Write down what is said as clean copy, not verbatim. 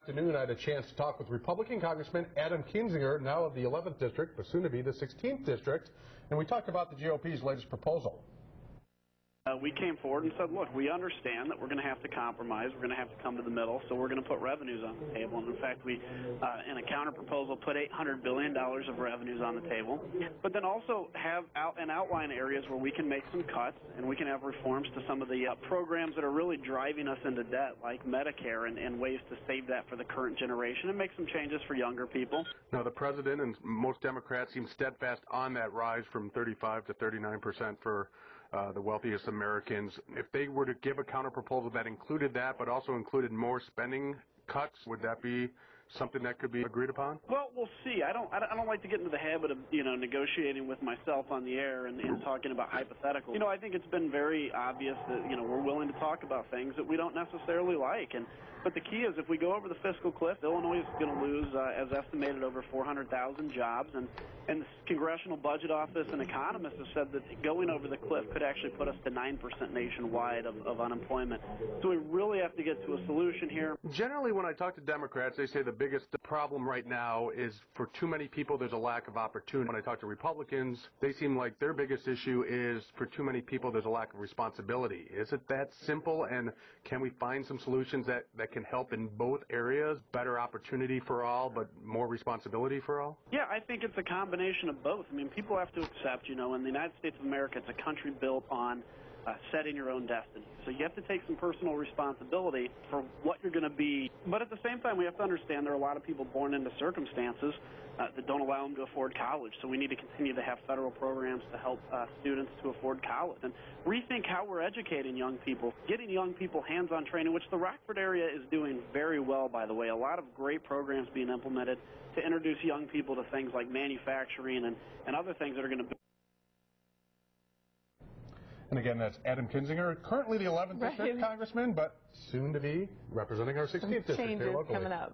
afternoon, I had a chance to talk with Republican Congressman Adam Kinzinger, now of the 11th District, but soon to be the 16th District, and we talked about the GOP's latest proposal. We came forward and said, look, we understand that we're going to have to compromise, we're going to have to come to the middle, so we're going to put revenues on the table. And in fact, we, in a counter-proposal, put $800 billion of revenues on the table, but then also have outline areas where we can make some cuts and we can have reforms to some of the programs that are really driving us into debt, like Medicare, and ways to save that for the current generation and make some changes for younger people. Now, the president and most Democrats seem steadfast on that rise from 35 to 39% for the wealthiest Americans. If they were to give a counterproposal that included that, but also included more spending cuts, would that be something that could be agreed upon? Well, we'll see. I don't like to get into the habit of, negotiating with myself on the air and talking about hypotheticals. I think it's been very obvious that, we're willing to talk about things that we don't necessarily like. But the key is if we go over the fiscal cliff, Illinois is going to lose, as estimated, over 400,000 jobs. And the Congressional Budget Office and economists have said that going over the cliff could actually put us to 9% nationwide of unemployment. So we really have to get to a solution here. Generally, when I talk to Democrats, they say the biggest problem right now is for too many people there's a lack of opportunity. When I talk to Republicans, they seem like their biggest issue is for too many people there's a lack of responsibility. Is it that simple, and can we find some solutions that can help in both areas? Better opportunity for all, but more responsibility for all? Yeah, I think it's a combination of both. I mean, people have to accept, in the United States of America, it's a country built on setting your own destiny. So you have to take some personal responsibility for what you're going to be. But at the same time, we have to understand there are a lot of people born into circumstances that don't allow them to afford college. So we need to continue to have federal programs to help students to afford college and rethink how we're educating young people, getting young people hands-on training, which the Rockford area is doing very well, by the way. A lot of great programs being implemented to introduce young people to things like manufacturing and other things that are going to. And again, that's Adam Kinzinger, currently the 11th District Congressman, but soon to be representing our 16th District here locally. Changes coming up.